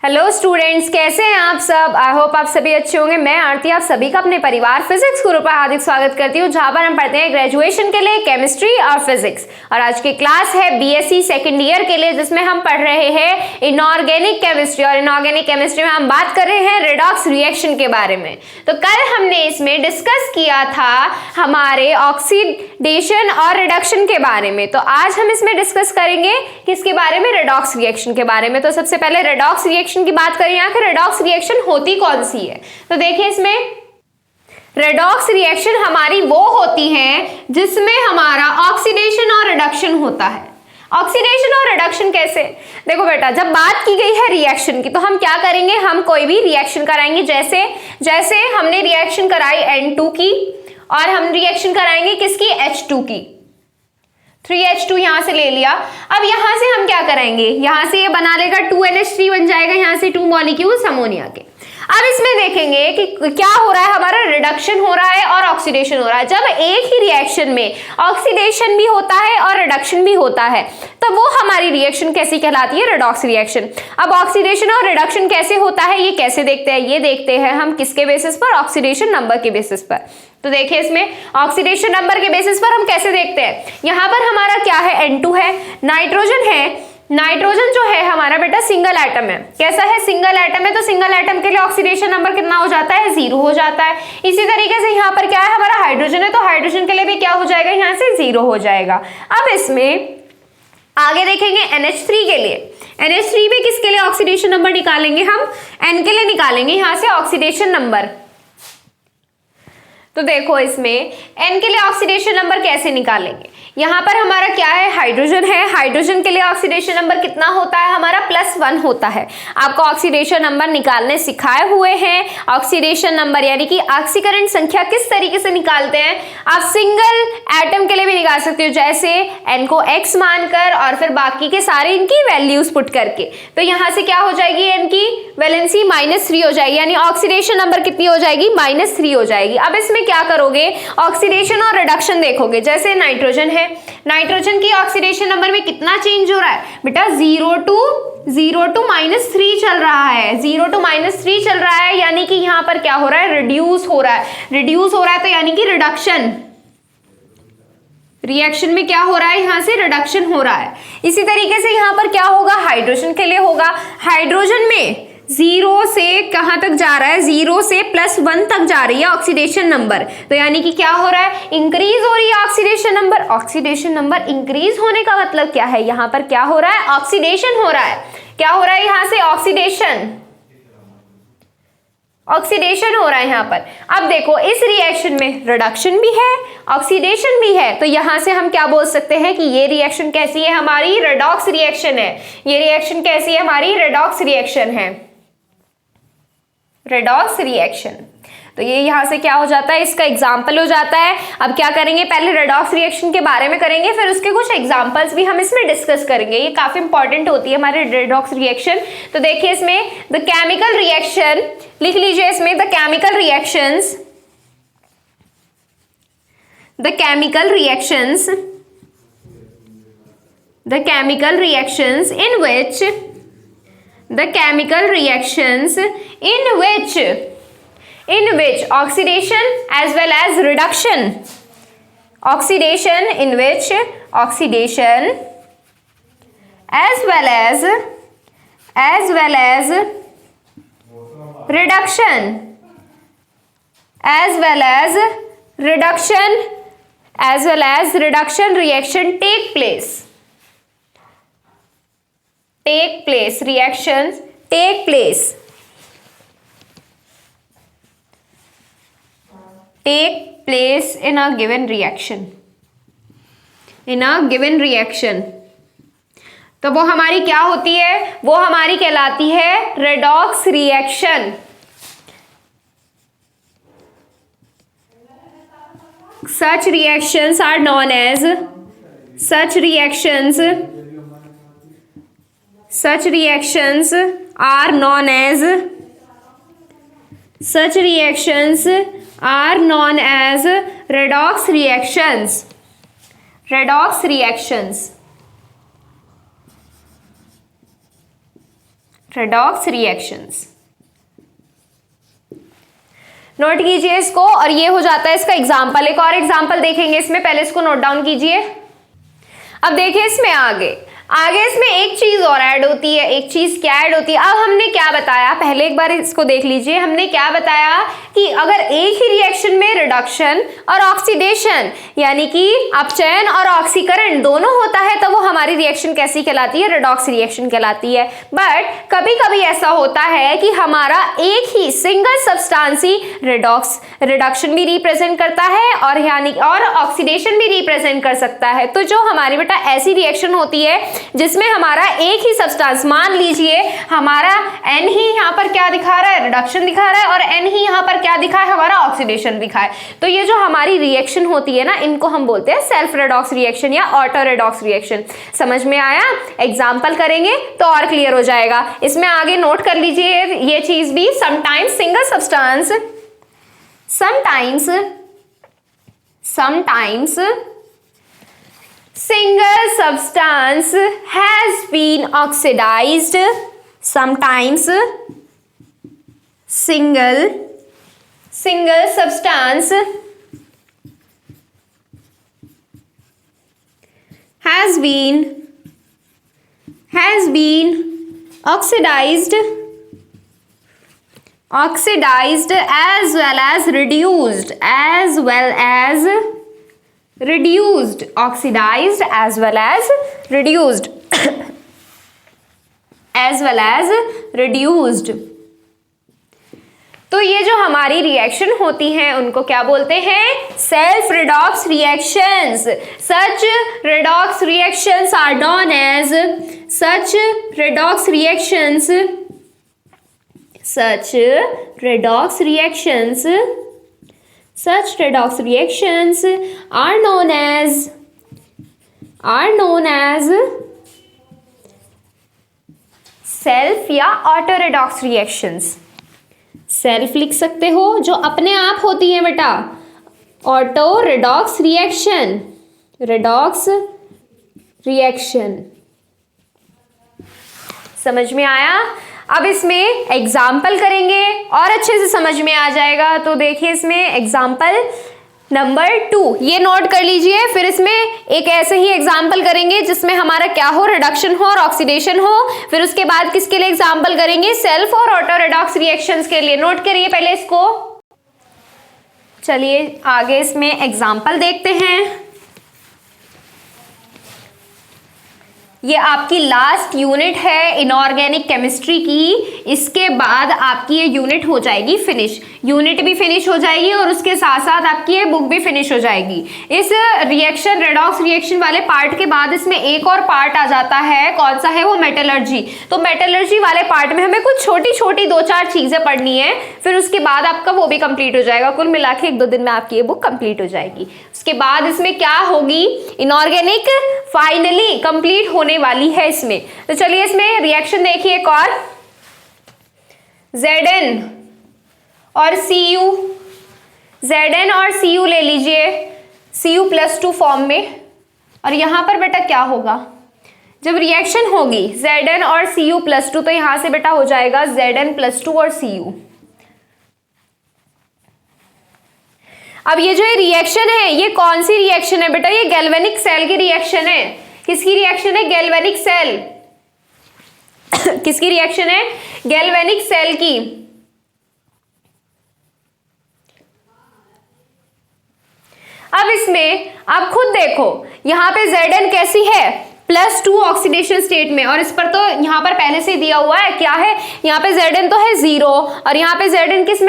Hello students, कैसे हैं आप सब। आई होप आप सभी अच्छे होंगे। मैं आरती आप सभी का अपने परिवार फिजिक्स गुरु पर हार्दिक स्वागत करती हूँ, जहां पर हम पढ़ते हैं ग्रेजुएशन के लिए केमिस्ट्री और फिजिक्स। और आज की क्लास है बीएससी सेकंड ईयर के लिए, जिसमें हम पढ़ रहे हैं इनऑर्गेनिक केमिस्ट्री। और इनऑर्गेनिक केमिस्ट्री में हम बात कर रहे हैं रेडॉक्स रिएक्शन के बारे में। तो कल हमने इसमें डिस्कस किया था हमारे ऑक्सीडेशन और रिडक्शन के बारे में। तो आज हम इसमें डिस्कस करेंगे किसके बारे में, रेडॉक्स रिएक्शन के बारे में। तो सबसे पहले रेडॉक्स रिएक्शन की बात करें, आखिर रेडॉक्स रिएक्शन होती कौन सी है। तो देखिए, इसमें रेडॉक्स रिएक्शन हमारी वो होती है जिसमें हमारा ऑक्सीडेशन और रिडक्शन होता है। ऑक्सीडेशन और रिडक्शन कैसे, देखो बेटा, जब बात की गई है रिएक्शन की, तो हम क्या करेंगे, हम कोई भी रिएक्शन कराएंगे। जैसे हमने रिएक्शन कराई N2 की, और हम रिएक्शन कराएंगे किसकी, H2 की। 3H2 यहां से ले लिया। अब यहां से हम क्या कराएंगे, यहां से ये बना लेगा 2NH3 बन जाएगा, यहां से 2 मॉलिक्यूल्स अमोनिया के। अब इसमें देखेंगे कि क्या हो रहा है, हमारा रिडक्शन हो रहा है और ऑक्सीडेशन हो रहा है। जब एक ही रिएक्शन में ऑक्सीडेशन भी होता है और रिडक्शन भी होता है, तो वो हमारी रिएक्शन कैसी कहलाती है, रेडॉक्स रिएक्शन। अब ऑक्सीडेशन और रिडक्शन कैसे होता है, ये कैसे देखते हैं, ये देखते हैं हम किसके बेसिस पर, ऑक्सीडेशन नंबर के बेसिस पर। तो देखिए, इसमें ऑक्सीडेशन नंबर के बेसिस पर हम कैसे देखते हैं। यहां पर हमारा क्या है, N2 है, नाइट्रोजन है। नाइट्रोजन जो है हमारा बेटा सिंगल एटम है। कैसा है, सिंगल एटम है। तो सिंगल एटम के लिए ऑक्सीडेशन नंबर कितना हो जाता है, 0 हो जाता है। इसी तरीके से यहाँ पर क्या है, हमारा हाइड्रोजन है, तो हाइड्रोजन के लिए भी क्या हो जाएगा, यहाँ से 0 हो जाएगा। अब इसमें आगे देखेंगे NH3 के लिए। NH3 में किसके लिए ऑक्सीडेशन नंबर निकालेंगे, हम N के लिए निकालेंगे यहाँ से ऑक्सीडेशन नंबर। तो देखो, इसमें N के लिए ऑक्सीडेशन नंबर कैसे निकालेंगे। यहां पर हमारा क्या है, हाइड्रोजन है। हाइड्रोजन के लिए ऑक्सीडेशन नंबर कितना होता है, हमारा +1 होता है। आपको ऑक्सीडेशन नंबर निकालने सिखाए हुए हैं। ऑक्सीडेशन नंबर यानी कि ऑक्सीकरण संख्या किस तरीके से निकालते हैं, आप सिंगल एटम के लिए भी निकाल सकते हो, जैसे N को X मानकर और फिर बाकी के सारे इनकी वैल्यूज पुट करके। तो यहां से क्या हो जाएगी, N की वैलेंसी -3 हो जाएगी, यानी ऑक्सीडेशन नंबर कितनी हो जाएगी, -3 हो जाएगी। अब इसमें क्या करोगे, ऑक्सीडेशन और रिडक्शन देखोगे। जैसे नाइट्रोजन है, नाइट्रोजन की ऑक्सीडेशन नंबर में कितना चेंज हो रहा है बेटा, 0 to -3 चल रहा है। 0 to -3 चल रहा है, यानी कि यहां पर क्या हो रहा है, रिड्यूस हो रहा है। रिड्यूस हो रहा है तो यानी कि रिडक्शन, रिएक्शन में क्या हो रहा है, यहां से रिडक्शन हो रहा है। इसी तरीके से यहां पर क्या होगा, हाइड्रोजन के लिए होगा। हाइड्रोजन में 0 से कहां तक जा रहा है, 0 से +1 तक जा रही है ऑक्सीडेशन नंबर। तो यानी कि क्या हो रहा है, इंक्रीज हो रही है oxidation number. Oxidation number increase होने का मतलब क्या है, यहां पर क्या हो रहा है, ऑक्सीडेशन हो रहा है। क्या हो रहा है यहां से, ऑक्सीडेशन हो रहा है यहां पर। अब देखो, इस रिएक्शन में रिडक्शन भी है, ऑक्सीडेशन भी है। तो यहां से हम क्या बोल सकते हैं कि ये रिएक्शन कैसी है, हमारी रेडॉक्स रिएक्शन है। ये रिएक्शन कैसी है, हमारी रेडॉक्स रिएक्शन है, रेडॉक्स रिएक्शन। तो ये यहां से क्या हो जाता है, इसका एग्जाम्पल हो जाता है। अब क्या करेंगे, पहले रेडॉक्स रिएक्शन के बारे में करेंगे, फिर उसके कुछ एग्जाम्पल्स भी हम इसमें डिस्कस करेंगे। ये काफी इंपॉर्टेंट होती है हमारी रेडॉक्स रिएक्शन। तो देखिए, इसमें द केमिकल रिएक्शन लिख लीजिए, इसमें the chemical reactions, the chemical reactions, the chemical reactions in which, the chemical reactions in which oxidation as well as reduction, oxidation in which oxidation as well as reduction, as well as reduction reaction take place, reactions take place in a given reaction, तो वो हमारी क्या होती है, वो हमारी कहलाती है redox reaction. Such reactions are known as redox reactions. Redox reactions. Note कीजिए इसको, और ये हो जाता है इसका एग्जाम्पल। एक और एग्जाम्पल देखेंगे इसमें, पहले इसको नोट डाउन कीजिए। अब देखिए इसमें आगे इसमें एक चीज और ऐड होती है। एक चीज क्या ऐड होती है? अब हमने क्या बताया, पहले एक बार इसको देख लीजिए। हमने क्या बताया कि अगर एक ही रिएक्शन में रिडक्शन और ऑक्सीडेशन यानी कि अपचयन और ऑक्सीकरण दोनों होता है तो वो हमारी रिएक्शन कैसी कहलाती है? रेडॉक्स रिएक्शन कहलाती है। बट कभी कभी ऐसा होता है कि हमारा एक ही सिंगल सब्सटेंस ही रिडक्शन भी रिप्रेजेंट करता है और ऑक्सीडेशन भी रिप्रेजेंट कर सकता है। तो जो हमारी बेटा ऐसी रिएक्शन होती है जिसमें हमारा एक ही सब्सटेंस, मान लीजिए हमारा N ही यहाँ पर क्या दिखा रहा है? रिडक्शन दिखा रहा है, और N ही यहाँ पर क्या दिखा है? हमारा ऑक्सीडेशन दिखा है। तो ये जो हमारी रिएक्शन होती है ना, इनको हम बोलते हैं सेल्फ रेडॉक्स रिएक्शन या ऑटो रेडॉक्स रिएक्शन। समझ में आया? एग्जाम्पल करेंगे तो और क्लियर हो जाएगा। इसमें आगे नोट कर लीजिए ये चीज भी। Sometimes single substance, sometimes single substance has been oxidized. Sometimes single substance has been oxidized as well as reduced, oxidized as well as reduced तो ये जो हमारी रिएक्शन होती हैं उनको क्या बोलते हैं? Self redox reactions. Such redox reactions are known as such redox reactions are known as self या ऑटो रेडॉक्स रिएक्शंस। सेल्फ लिख सकते हो जो अपने आप होती है बेटा, ऑटो रेडॉक्स रिएक्शन। समझ में आया? अब इसमें एग्जाम्पल करेंगे और अच्छे से समझ में आ जाएगा। तो देखिए इसमें एग्जाम्पल नंबर 2 ये नोट कर लीजिए। फिर इसमें एक ऐसे ही एग्जाम्पल करेंगे जिसमें हमारा क्या हो? रिडक्शन हो और ऑक्सीडेशन हो। फिर उसके बाद किसके लिए एग्जाम्पल करेंगे? सेल्फ और ऑटो रेडॉक्स रिएक्शंस के लिए। नोट करिए पहले इसको। चलिए आगे इसमें एग्जाम्पल देखते हैं। ये आपकी लास्ट यूनिट है इनऑर्गेनिक केमिस्ट्री की। इसके बाद आपकी ये यूनिट हो जाएगी फिनिश। यूनिट भी फिनिश हो जाएगी और उसके साथ साथ आपकी ये बुक भी फिनिश हो जाएगी। इस रिएक्शन रेडॉक्स रिएक्शन वाले पार्ट के बाद इसमें एक और पार्ट आ जाता है। कौन सा है वो? मेटलर्जी। तो मेटलर्जी वाले पार्ट में हमें कुछ छोटी छोटी 2-4 चीजें पढ़नी है। फिर उसके बाद आपका वो भी कंप्लीट हो जाएगा। कुल मिला के 1-2 दिन में आपकी ये बुक कंप्लीट हो जाएगी। उसके बाद इसमें क्या होगी? इनऑर्गेनिक फाइनली कंप्लीट होने वाली है इसमें। तो चलिए इसमें रिएक्शन देखिए एक और। Zn और Cu ले लीजिए Cu+2 फॉर्म में। और यहां पर बेटा क्या होगा? जब रिएक्शन होगी Zn और Cu+2 तो यहां से बेटा हो जाएगा Zn+2 और Cu। अब ये जो रिएक्शन है ये कौन सी रिएक्शन है बेटा? ये गैल्वेनिक सेल की रिएक्शन है। किसकी रिएक्शन है? Galvanic cell. किसकी रिएक्शन है? गैल्वेनिक सेल की। अब इसमें आप खुद देखो यहां पे Zn कैसी है? +2 ऑक्सीडेशन स्टेट में। और इस पर तो यहां पर पहले से दिया हुआ है क्या है? यहाँ पे Zn तो है 0 और यहाँ पे Zn किस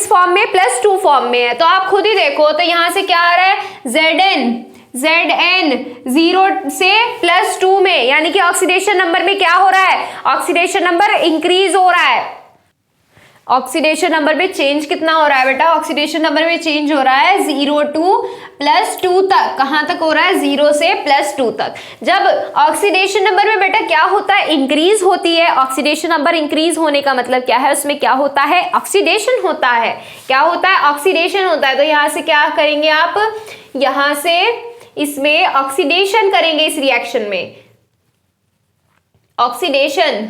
फॉर्म में? +2 फॉर्म में है। तो आप खुद ही देखो तो यहां से क्या आ रहा है? Zn 0 से +2 में, यानी कि ऑक्सीडेशन नंबर में क्या हो रहा है? ऑक्सीडेशन नंबर इंक्रीज हो रहा है। ऑक्सीडेशन नंबर में चेंज कितना हो रहा है बेटा? ऑक्सीडेशन नंबर में चेंज हो रहा है 0 to +2 तक। कहां तक हो रहा है? 0 से +2 तक। जब ऑक्सीडेशन नंबर में बेटा क्या होता है? इंक्रीज होती है। ऑक्सीडेशन नंबर इंक्रीज होने का मतलब क्या है? उसमें क्या होता है? ऑक्सीडेशन होता है। क्या होता है? ऑक्सीडेशन होता है। तो यहां से क्या करेंगे आप? यहां से इसमें ऑक्सीडेशन करेंगे। इस रिएक्शन में ऑक्सीडेशन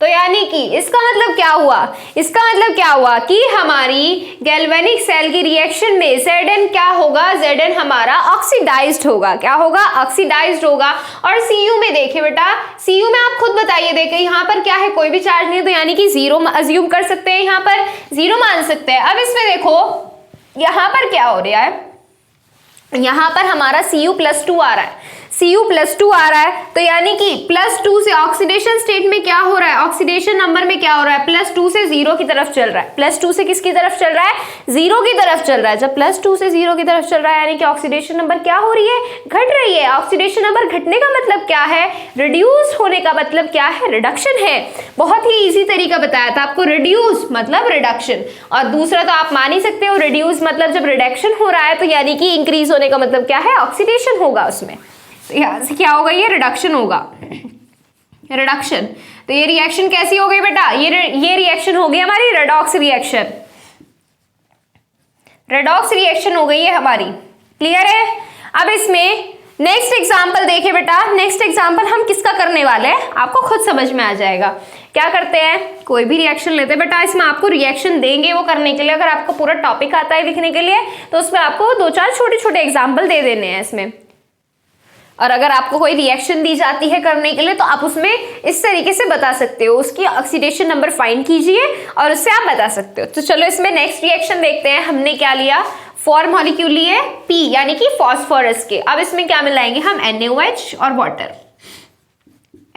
तो यानी कि इसका मतलब क्या हुआ, इसका मतलब क्या हुआ कि हमारी गैल्वेनिक सेल की रिएक्शन में Zn क्या होगा, Zn हमारा ऑक्सीडाइज्ड होगा। क्या होगा, ऑक्सीडाइज्ड होगा। और Cu में देखिए बेटा, Cu में आप खुद बताइए, देखिए यहाँ पर क्या है, कोई भी चार्ज नहीं है, तो यानी कि जीरो अज्यूम कर सकते हैं, यहाँ पर जीरो मान सकते हैं। अब इसमें देखो यहाँ पर क्या हो रहा है, यहाँ पर हमारा Cu+2 आ रहा है, Cu+2 आ रहा है, तो यानी कि +2 से ऑक्सीडेशन स्टेट में क्या हो रहा है, ऑक्सीडेशन नंबर में क्या हो रहा है, +2 से 0 की तरफ चल रहा है। +2 से किसकी तरफ चल रहा है, 0 की तरफ चल रहा है। जब +2 से 0 की तरफ चल रहा है यानी कि ऑक्सीडेशन नंबर क्या हो रही है, घट रही है। ऑक्सीडेशन नंबर घटने का मतलब क्या है, रिड्यूस होने का मतलब क्या है, रिडक्शन है। बहुत ही इजी तरीका बताया था आपको, रिड्यूस मतलब रिडक्शन, और दूसरा तो आप मान ही सकते हो, रिड्यूस मतलब जब रिडक्शन हो रहा है तो यानी कि इंक्रीज होने का मतलब क्या है, ऑक्सीडेशन होगा उसमें। तो यहाँ से क्या होगा, ये रिडक्शन होगा, रिडक्शन। तो ये रिएक्शन कैसी हो गई बेटा, ये रिएक्शन हो गई हमारी रेडॉक्स रिएक्शन, रेडॉक्स रिएक्शन हो गई है हमारी। क्लियर है। अब इसमें नेक्स्ट एग्जांपल देखिए बेटा, नेक्स्ट एग्जांपल हम किसका करने वाले हैं, आपको खुद समझ में आ जाएगा। क्या करते हैं, कोई भी रिएक्शन लेते हैं बेटा, इसमें आपको रिएक्शन देंगे वो करने के लिए। अगर आपको पूरा टॉपिक आता है लिखने के लिए तो उसमें आपको 2-4 छोटे छोटे एग्जाम्पल दे देने हैं इसमें। और अगर आपको कोई रिएक्शन दी जाती है करने के लिए तो आप उसमें इस तरीके से बता सकते हो, उसकी ऑक्सीडेशन नंबर फाइंड कीजिए और उससे आप बता सकते हो। तो चलो इसमें नेक्स्ट रिएक्शन देखते हैं। हमने क्या लिया, 4 मॉलिक्यूल लिए P यानी कि फॉस्फोरस के। अब इसमें क्या मिलाएंगे हम, NaOH और वाटर,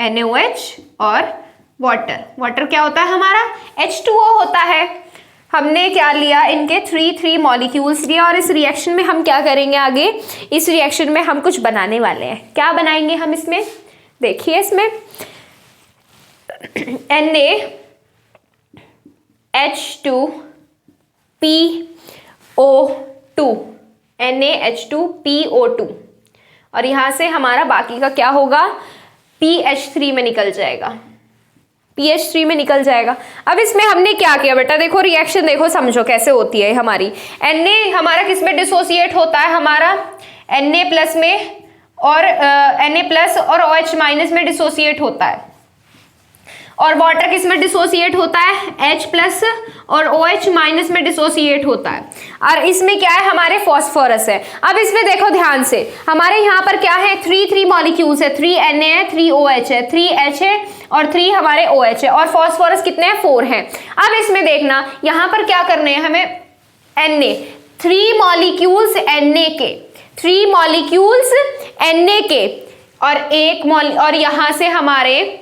NaOH और वाटर। वाटर क्या होता है हमारा, H2O होता है। हमने क्या लिया, इनके 3 मॉलिक्यूल्स लिए, और इस रिएक्शन में हम क्या करेंगे आगे, इस रिएक्शन में हम कुछ बनाने वाले हैं। क्या बनाएंगे हम इसमें, देखिए इसमें NaH2PO2, NaH2PO2, और यहां से हमारा बाकी का क्या होगा, PH3 में निकल जाएगा, PH3 में निकल जाएगा। अब इसमें हमने क्या किया बेटा, देखो रिएक्शन देखो, समझो कैसे होती है हमारी। Na हमारा किस में डिसोसिएट होता है, हमारा Na+ में, और Na+ और OH- में डिसोसिएट होता है। और वाटर किस में डिसोसिएट होता है, H+ और OH- में डिसोसिएट होता है। और इसमें क्या है, हमारे फॉस्फोरस है। अब इसमें देखो ध्यान से, हमारे यहाँ पर क्या है, 3 मॉलिक्यूल्स है, 3 Na है, 3 OH है, 3 H है और 3 हमारे OH है, और फॉस्फोरस कितने हैं, 4 हैं। अब इसमें देखना यहाँ पर क्या करने हैं हमें, Na 3 मॉलिक्यूल्स Na के, 3 मॉलिक्यूल्स Na के, और यहाँ से हमारे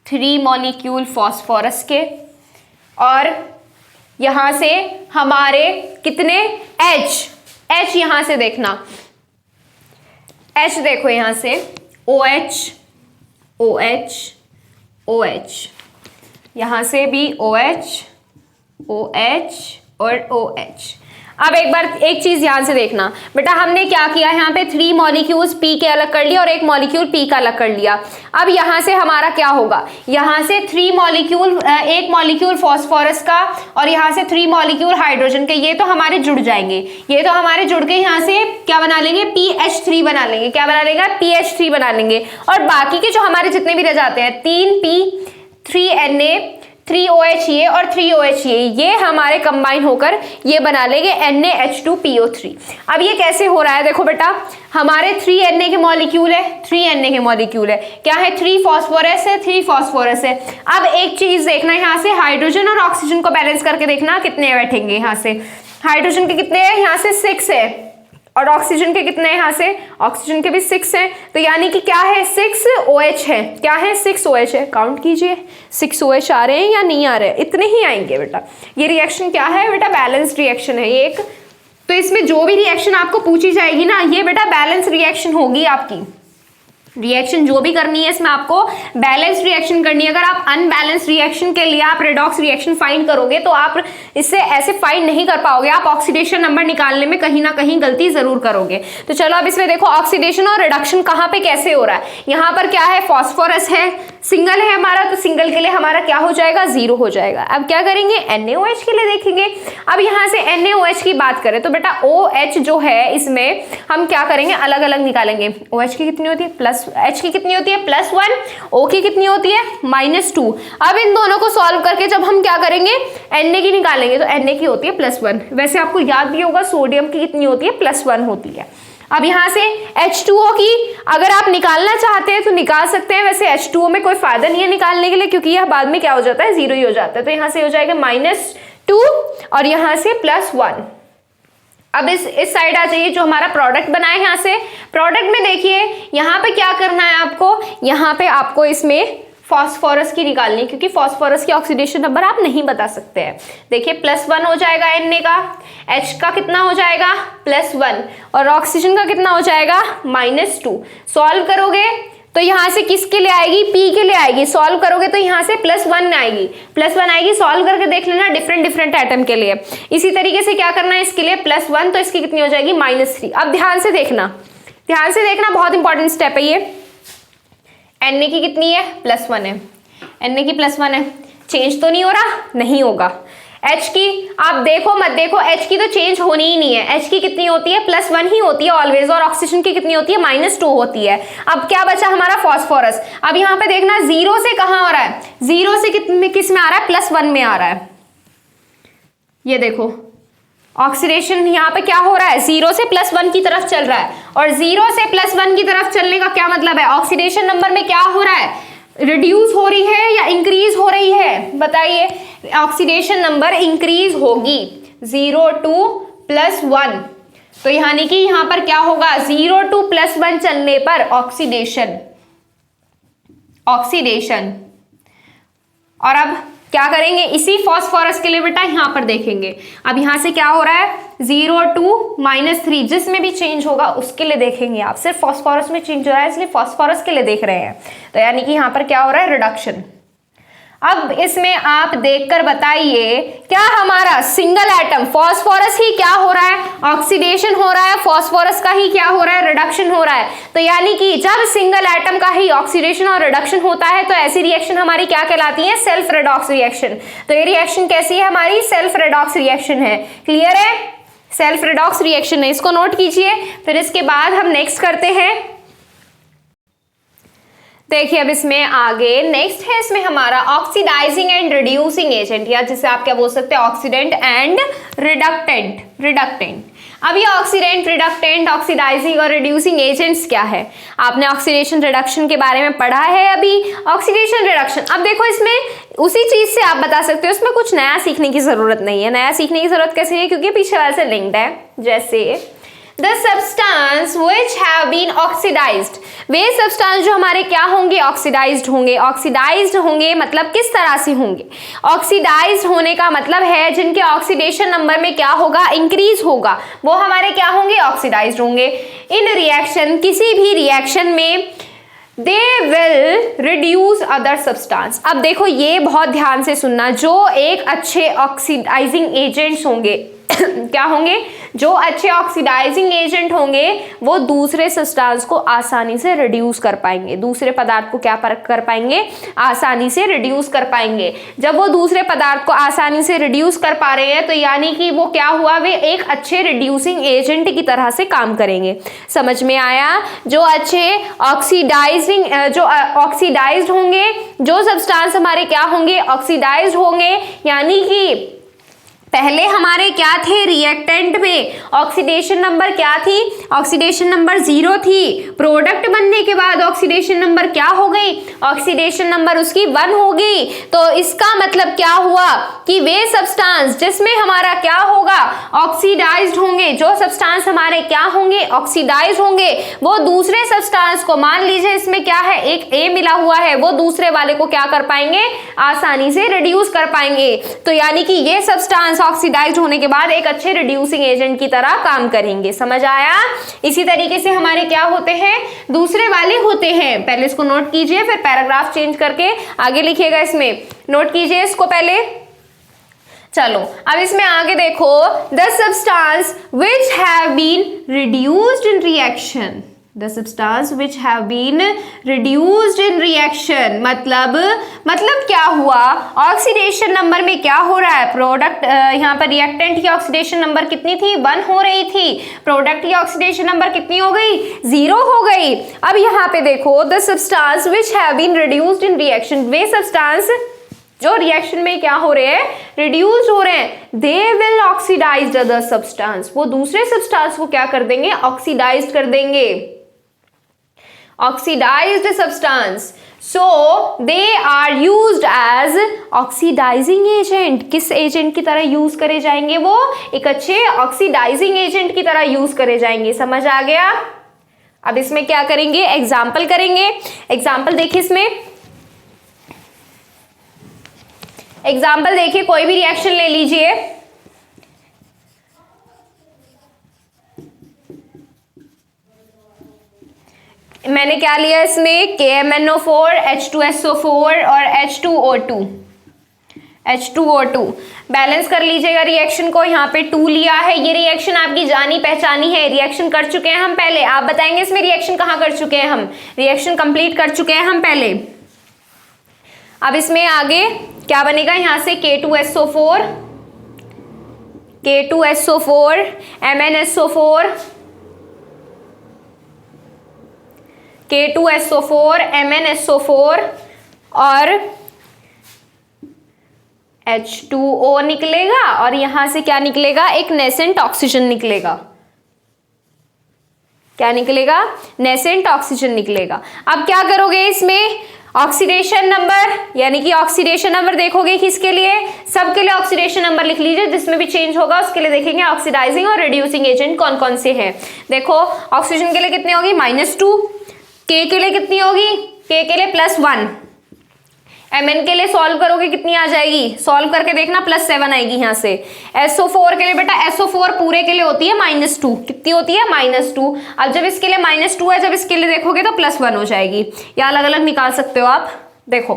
3 मॉलिक्यूल फॉस्फोरस के, और यहां से हमारे कितने, H यहां से देखना, H देखो यहां से OH OH OH, यहां से भी OH OH और OH। अब एक बार एक चीज ध्यान से देखना बेटा, हमने क्या किया, यहाँ पे 3 मॉलिक्यूल्स P के अलग कर लिया और 1 मॉलिक्यूल P का अलग कर लिया। अब यहाँ से हमारा क्या होगा, यहाँ से 3 मॉलिक्यूल, 1 मॉलिक्यूल फॉस्फोरस का और यहाँ से 3 मॉलिक्यूल हाइड्रोजन के, ये तो हमारे जुड़ जाएंगे, ये तो हमारे जुड़ के यहाँ से क्या बना लेंगे, PH3 बना लेंगे। क्या बना लेंगे, PH3 बना लेंगे। और बाकी के जो हमारे जितने भी रह जाते हैं, 3 P 3 Na 3 OH ये और 3 OH ये हमारे कंबाइन होकर ये बना लेंगे NaH2PO3। अब ये कैसे हो रहा है, देखो बेटा, हमारे 3 Na के मॉलिक्यूल है, 3 Na के मॉलिक्यूल है, क्या है, 3 फॉस्फोरस है, 3 फॉस्फोरस है। अब एक चीज देखना, यहाँ से हाइड्रोजन और ऑक्सीजन को बैलेंस करके देखना कितने बैठेंगे। यहाँ से हाइड्रोजन के कितने हैं, यहाँ से 6 है, और ऑक्सीजन के कितने हैं, यहाँ से ऑक्सीजन के भी 6 हैं। तो यानी कि क्या है, 6 OH है, क्या है, 6 OH है। काउंट कीजिए 6 OH आ रहे हैं या नहीं आ रहे हैं, इतने ही आएंगे बेटा। ये रिएक्शन क्या है बेटा, बैलेंस्ड रिएक्शन है ये एक। तो इसमें जो भी रिएक्शन आपको पूछी जाएगी ना, ये बेटा बैलेंस रिएक्शन होगी आपकी। रिएक्शन जो भी करनी है इसमें आपको बैलेंस रिएक्शन करनी है। अगर आप अनबैलेंस रिएक्शन के लिए आप रेडॉक्स रिएक्शन फाइंड करोगे तो आप इससे ऐसे फाइंड नहीं कर पाओगे, आप ऑक्सीडेशन नंबर निकालने में कहीं ना कहीं गलती जरूर करोगे। तो चलो अब इसमें देखो ऑक्सीडेशन और रिडक्शन कहाँ पे कैसे हो रहा है। यहाँ पर क्या है, फॉस्फोरस है, सिंगल है हमारा, तो सिंगल के लिए हमारा क्या हो जाएगा, 0 हो जाएगा। अब क्या करेंगे, NaOH के लिए देखेंगे। अब यहाँ से NaOH की बात करें तो बेटा OH जो है इसमें हम क्या करेंगे, अलग अलग निकालेंगे। OH की कितनी होती है, प्लस, H की कितनी होती है, +1, O की कितनी होती है, -2। अब इन दोनों को सॉल्व करके जब हम क्या करेंगे, Na की निकालेंगे तो Na की होती है +1। वैसे आपको याद भी होगा सोडियम की कितनी होती है, +1 होती है। अब यहाँ से H2O की अगर आप निकालना चाहते हैं तो निकाल सकते हैं। वैसे H2O में कोई फायदा नहीं है निकालने के लिए, क्योंकि यह बाद में क्या हो जाता है, 0 ही हो जाता है। तो यहाँ से हो जाएगा -2 और यहाँ से +1। अब इस साइड आ जाइए, जो हमारा प्रोडक्ट बना है, यहाँ से प्रोडक्ट में देखिए यहाँ पे क्या करना है आपको, यहाँ पे आपको इसमें फॉस्फोरस की निकालनी है, क्योंकि फॉस्फोरस की ऑक्सीडेशन नंबर आप नहीं बता सकते हैं। देखिए +1 हो जाएगा Na का, H का कितना हो जाएगा, +1 और ऑक्सीजन का कितना हो जाएगा, -2। सॉल्व करोगे तो यहाँ से किसके लिए आएगी, P के लिए आएगी। सॉल्व करोगे तो यहाँ से +1 आएगी, +1 आएगी। सॉल्व करके देख लेना डिफरेंट एटम के लिए। इसी तरीके से क्या करना है, इसके लिए +1 तो इसकी कितनी हो जाएगी, -3। अब ध्यान से देखना, बहुत इंपॉर्टेंट स्टेप है ये। Na की कितनी है, +1 है, Na की +1 है, चेंज तो नहीं हो रहा, नहीं होगा। H की आप देखो मत देखो, H की तो चेंज होनी ही नहीं है। H की कितनी होती है, +1 ही होती है ऑलवेज, और ऑक्सीजन की कितनी होती है, -2 होती है। अब क्या बचा हमारा, फॉस्फोरस। अब यहाँ पे देखना 0 से कहाँ आ रहा है, 0 से किस में आ रहा है, +1 में आ रहा है। ये देखो ऑक्सीडेशन यहाँ पे क्या हो रहा है, 0 से +1 की तरफ चल रहा है। और 0 से +1 की तरफ चलने का क्या मतलब है, ऑक्सीडेशन नंबर में क्या हो रहा है, रिड्यूस हो रही है या इंक्रीज हो रही है, बताइए। ऑक्सीडेशन नंबर इंक्रीज होगी 0 to +1। तो यानी कि यहाँ पर क्या होगा, 0 to +1 चलने पर ऑक्सीडेशन। और अब क्या करेंगे, इसी फॉस्फोरस के लिए बेटा यहाँ पर देखेंगे। अब यहाँ से क्या हो रहा है, 0 to -3, जिसमें भी चेंज होगा उसके लिए देखेंगे आप। सिर्फ फॉस्फोरस में चेंज हो रहा है इसलिए फॉस्फोरस के लिए देख रहे हैं। तो यानी कि यहाँ पर क्या हो रहा है, रिडक्शन। अब इसमें आप देखकर बताइए, क्या हमारा सिंगल एटम फॉस्फोरस ही क्या हो रहा है, ऑक्सीडेशन हो रहा है, फॉस्फोरस का ही क्या हो रहा है, रिडक्शन हो रहा है। तो यानी कि जब सिंगल एटम का ही ऑक्सीडेशन और रिडक्शन होता है तो ऐसी रिएक्शन हमारी क्या कहलाती है, सेल्फ रेडॉक्स रिएक्शन। तो ये रिएक्शन कैसी है हमारी, सेल्फ रेडॉक्स रिएक्शन है। क्लियर है, सेल्फ रेडॉक्स रिएक्शन है, इसको नोट कीजिए। फिर इसके बाद हम नेक्स्ट करते हैं। देखिए अब इसमें आगे नेक्स्ट है, इसमें हमारा ऑक्सीडाइजिंग एंड रिड्यूसिंग एजेंट, या जिसे आप क्या बोल सकते हैं, ऑक्सीडेंट एंड रिडक्टेंट। अब ये ऑक्सीडेंट, रिडक्टेंट, ऑक्सीडाइजिंग और रिड्यूसिंग एजेंट्स क्या है, आपने ऑक्सीडेशन रिडक्शन के बारे में पढ़ा है अभी। ऑक्सीडेशन रिडक्शन, अब देखो इसमें उसी चीज से आप बता सकते हो, इसमें कुछ नया सीखने की जरूरत नहीं है। नया सीखने की जरूरत कैसे है, क्योंकि पीछे वाले से लिंक्ड है। जैसे The substance which have been oxidized, way substance जो हमारे क्या होंगे, ऑक्सीडाइज्ड होंगे। ऑक्सीडाइज्ड होंगे मतलब किस तरह से होंगे, ऑक्सीडाइज्ड होने का मतलब है जिनके ऑक्सीडेशन नंबर में क्या होगा, इंक्रीज होगा, वो हमारे क्या होंगे, ऑक्सीडाइज्ड होंगे। इन रिएक्शन, किसी भी रिएक्शन में they will reduce other substance. अब देखो ये बहुत ध्यान से सुनना, जो एक अच्छे ऑक्सीडाइजिंग एजेंट्स होंगे क्या होंगे, जो अच्छे ऑक्सीडाइजिंग एजेंट होंगे वो दूसरे सब्सटेंस को आसानी से रिड्यूस कर पाएंगे, दूसरे पदार्थ को क्या कर पाएंगे, आसानी से रिड्यूस कर पाएंगे। जब वो दूसरे पदार्थ को आसानी से रिड्यूस कर पा रहे हैं तो यानी कि वो क्या हुआ, वे एक अच्छे रिड्यूसिंग एजेंट की तरह से काम करेंगे। समझ में आया, जो अच्छे ऑक्सीडाइज्ड होंगे, जो सब्सटेंस हमारे क्या होंगे, ऑक्सीडाइज्ड होंगे, यानी कि पहले हमारे क्या थे, रिएक्टेंट में ऑक्सीडेशन नंबर क्या थी, ऑक्सीडेशन नंबर 0 थी। प्रोडक्ट बनने के बाद ऑक्सीडेशन नंबर क्या हो गई, ऑक्सीडेशन नंबर उसकी 1 हो गई। तो इसका मतलब क्या हुआ कि वे सब्सटेंस जिसमें हमारा क्या होगा, ऑक्सीडाइज्ड होंगे, जो सब्सटेंस हमारे क्या होंगे, ऑक्सीडाइज्ड होंगे, वो दूसरे सब्सटेंस को, मान लीजिए इसमें क्या है, एक A मिला हुआ है, वो दूसरे वाले को क्या कर पाएंगे, आसानी से रिड्यूस कर पाएंगे। तो यानी कि ये सब्सटेंस ऑक्सीडाइज्ड होने के बाद एक अच्छे रिड्यूसिंग एजेंट की तरह काम करेंगे। समझ आया। इसी तरीके से हमारे क्या होते हैं, दूसरे वाले होते हैं। पहले इसको नोट कीजिए, फिर पैराग्राफ चेंज करके आगे लिखिएगा। इसमें नोट कीजिए इसको पहले। चलो अब इसमें आगे देखो, the substance which have been reduced in reaction, the substance which have been reduced in reaction, मतलब क्या हुआ, ऑक्सीडेशन नंबर में क्या हो रहा है, प्रोडक्ट यहाँ पर रिएक्टेंट की ऑक्सीडेशन नंबर कितनी थी, 1 हो रही थी, प्रोडक्ट की ऑक्सीडेशन नंबर कितनी हो गई, 0 हो गई। अब यहाँ पे देखो, the substance which have been reduced in reaction, वे सब्सटेंस जो रिएक्शन में क्या हो रहे हैं, रिड्यूस हो रहे हैं, they will oxidise other substance, वो दूसरे सब्सटेंस को क्या कर देंगे, ऑक्सीडाइज कर देंगे, oxidised substance. So they are used as oxidising agent, किस एजेंट की तरह यूज करे जाएंगे, वो एक अच्छे ऑक्सीडाइजिंग एजेंट की तरह यूज करे जाएंगे। समझ आ गया? अब इसमें क्या करेंगे, एग्जाम्पल करेंगे। एग्जाम्पल देखिए, इसमें एग्जाम्पल देखिए, कोई भी रिएक्शन ले लीजिए, मैंने क्या लिया इसमें, KMnO4, H2SO4 और H2O2 बैलेंस कर लीजिएगा रिएक्शन को। यहाँ पे 2 लिया है, ये रिएक्शन आपकी जानी पहचानी है, रिएक्शन कर चुके हैं हम पहले। आप बताएंगे इसमें रिएक्शन कहाँ कर चुके हैं हम, रिएक्शन कंप्लीट कर चुके हैं हम पहले। अब इसमें आगे क्या बनेगा, यहाँ से K2SO4, MnSO4, K2SO4, MnSO4 और H2O निकलेगा, और यहां से क्या निकलेगा, एक नेसेंट ऑक्सीजन निकलेगा। क्या निकलेगा, नेसेंट ऑक्सीजन निकलेगा। अब क्या करोगे इसमें, ऑक्सीडेशन नंबर, यानी कि ऑक्सीडेशन नंबर देखोगे किसके लिए, सबके लिए ऑक्सीडेशन नंबर लिख लीजिए, जिसमें भी चेंज होगा उसके लिए देखेंगे ऑक्सीडाइजिंग और रिड्यूसिंग एजेंट कौन कौन से हैं। देखो ऑक्सीजन के लिए कितनी होगी, -2, K के लिए कितनी होगी, K के लिए +1, Mn के लिए सॉल्व करोगे कितनी आ जाएगी, सॉल्व करके देखना +7 आएगी यहाँ से। SO4 के लिए बेटा, SO4 पूरे के लिए होती है -2, कितनी होती है, -2। अब जब इसके लिए -2 है, जब इसके लिए देखोगे तो +1 हो जाएगी, या अलग अलग निकाल सकते हो आप। देखो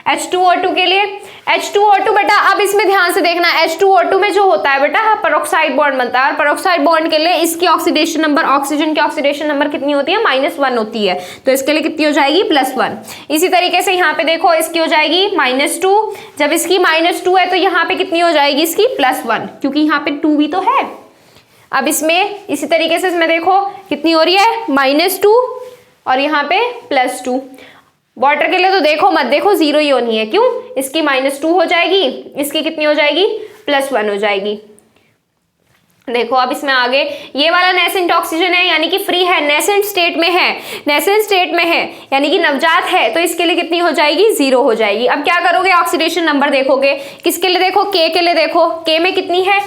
H2O2 के लिए, H2O2 बेटा अब इसमें ध्यान से देखना, H2O2 में जो होता है बेटा पेरोक्साइड बॉन्ड बनता है, और पेरोक्साइड बॉन्ड के लिए इसकी ऑक्सीडेशन नंबर, ऑक्सीजन की ऑक्सीडेशन नंबर कितनी होती है, -1 होती है, तो इसके लिए कितनी हो जाएगी, +1। इसी तरीके से यहाँ पे देखो इसकी हो जाएगी -2, जब इसकी -2 है तो यहाँ पे कितनी हो जाएगी इसकी, +1, क्योंकि यहाँ पे 2 भी तो है। अब इसमें इसी तरीके से इसमें देखो कितनी हो रही है, -2 और यहाँ पे +2। वाटर के लिए तो देखो मत, देखो 0 ही होनी है, क्यों, इसकी -2 हो जाएगी, इसकी कितनी हो जाएगी, +1 हो जाएगी। देखो अब इसमें आगे ये वाला नेसेंट ऑक्सीजन है, यानी कि फ्री है, नेसेंट स्टेट में है, नेसेंट स्टेट में है यानी कि नवजात है, तो इसके लिए कितनी हो जाएगी, 0 हो जाएगी। अब क्या करोगे, ऑक्सीडेशन नंबर देखोगे, किसके लिए देखो, K के लिए देखो, K में कितनी है,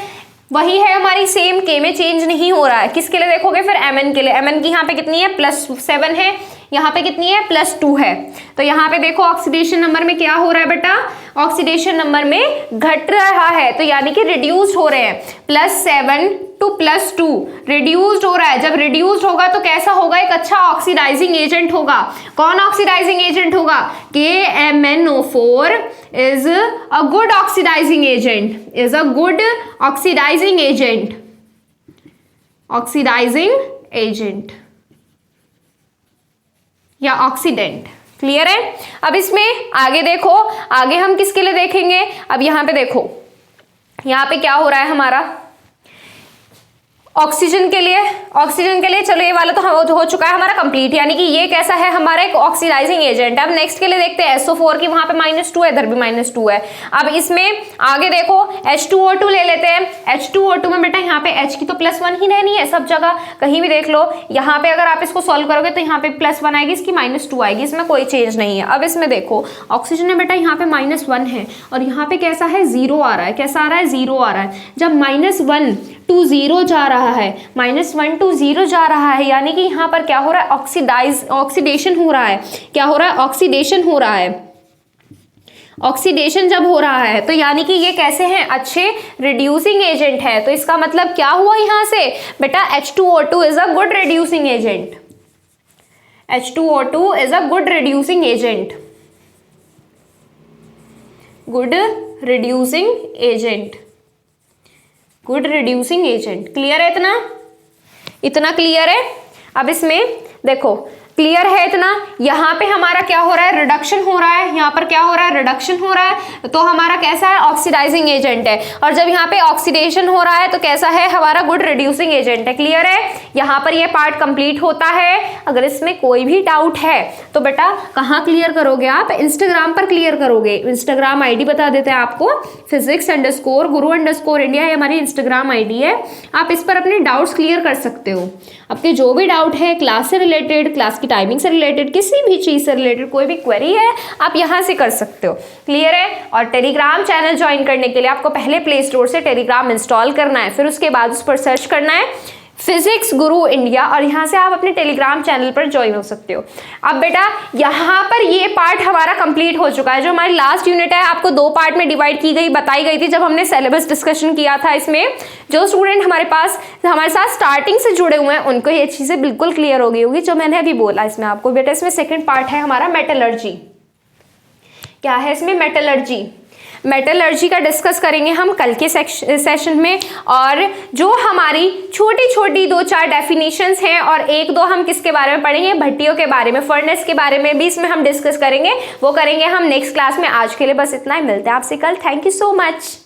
वही है हमारी सेम, K में चेंज नहीं हो रहा है। किसके लिए देखोगे फिर, Mn के लिए, Mn की यहाँ पे कितनी है, +7 है, यहाँ पे कितनी है, +2 है, तो यहाँ पे देखो ऑक्सीडेशन नंबर में क्या हो रहा है बेटा, ऑक्सीडेशन नंबर में घट रहा है, तो यानी कि रिड्यूस्ड हो रहे हैं, +7 to +2 रिड्यूस्ड हो रहा है। जब रिड्यूस्ड होगा तो कैसा होगा, एक अच्छा ऑक्सीडाइजिंग एजेंट होगा। कौन ऑक्सीडाइजिंग एजेंट होगा, KMnO4 is a good oxidising agent, is a good oxidising agent, oxidising agent या ऑक्सीडेंट। क्लियर है? अब इसमें आगे देखो, आगे हम किसके लिए देखेंगे, अब यहां पे देखो, यहां पे क्या हो रहा है हमारा, ऑक्सीजन के लिए, ऑक्सीजन के लिए चलो ये वाला तो हो चुका है हमारा कंप्लीट, यानी कि ये कैसा है हमारा एक ऑक्सीडाइजिंग एजेंट। अब नेक्स्ट के लिए देखते हैं SO4 की, वहां पे -2 है, इधर भी -2 है। अब इसमें आगे देखो H2O2 ले लेते हैं, H2O2 में बेटा यहाँ पे H की तो +1 ही रहनी है सब जगह, कहीं भी देख लो, यहाँ पे अगर आप इसको सॉल्व करोगे तो यहाँ पे +1 आएगी, इसकी -2 आएगी, इसमें कोई चेंज नहीं है। अब इसमें देखो ऑक्सीजन में बेटा यहाँ पे -1 है, और यहाँ पे कैसा है, 0 आ रहा है, कैसा आ रहा है, 0 आ रहा है। जब -1 to 0 जा रहा है, -1 to 0 जा रहा है, यानी कि यहाँ पर क्या हो रहा है, ऑक्सीडेशन हो रहा है। क्या हो रहा है, ऑक्सीडेशन हो रहा है। ऑक्सीडेशन जब हो रहा है तो यानी कि ये कैसे हैं, अच्छे रिड्यूसिंग एजेंट है। तो इसका मतलब क्या हुआ यहाँ से बेटा, H2O2 is a good reducing agent, H2O2 is a good reducing agent, good reducing agent, good reducing agent. Clear है, इतना क्लियर है। अब इसमें देखो क्लियर है इतना। यहाँ पे हमारा क्या हो रहा है, रिडक्शन हो रहा है, यहाँ पर क्या हो रहा है, रिडक्शन हो रहा है, तो हमारा कैसा है, ऑक्सीडाइजिंग एजेंट है। और जब यहाँ पे ऑक्सीडेशन हो रहा है तो कैसा है, हमारा गुड रिड्यूसिंग एजेंट है। क्लियर है, यहाँ पर ये पार्ट कंप्लीट होता है। अगर इसमें कोई भी डाउट है तो बेटा कहाँ क्लियर करोगे आप, इंस्टाग्राम पर क्लियर करोगे। इंस्टाग्राम आईडी बता देते हैं आपको, physics_guru_india ये हमारी इंस्टाग्राम आईडी है। आप इस पर अपने डाउट्स क्लियर कर सकते हो। आपके जो भी डाउट है क्लास से रिलेटेड, क्लास की टाइमिंग से रिलेटेड, किसी भी चीज़ से रिलेटेड कोई भी क्वेरी है आप यहाँ से कर सकते हो। क्लियर है। और टेलीग्राम चैनल ज्वाइन करने के लिए आपको पहले प्ले स्टोर से टेलीग्राम इंस्टॉल करना है, फिर उसके बाद उस पर सर्च करना है फिजिक्स गुरु इंडिया, और यहाँ से आप अपने टेलीग्राम चैनल पर ज्वाइन हो सकते हो। अब बेटा यहाँ पर ये पार्ट हमारा कंप्लीट हो चुका है। जो हमारी लास्ट यूनिट है आपको 2 पार्ट में डिवाइड की गई, बताई गई थी जब हमने सिलेबस डिस्कशन किया था। इसमें जो स्टूडेंट हमारे साथ स्टार्टिंग से जुड़े हुए हैं उनको ये चीज़ें बिल्कुल क्लियर हो गई होगी जो मैंने अभी बोला इसमें आपको। बेटा इसमें सेकेंड पार्ट है हमारा मेटलर्जी। क्या है इसमें, मेटलर्जी। मेटलर्जी का डिस्कस करेंगे हम कल के सेशन में। और जो हमारी छोटी छोटी 2-4 डेफिनेशंस हैं और 1-2 हम किसके बारे में पढ़ेंगे, भट्टियों के बारे में, फर्नेस के बारे में भी इसमें हम डिस्कस करेंगे। वो करेंगे हम नेक्स्ट क्लास में। आज के लिए बस इतना ही, मिलते हैं आपसे कल। Thank you so much.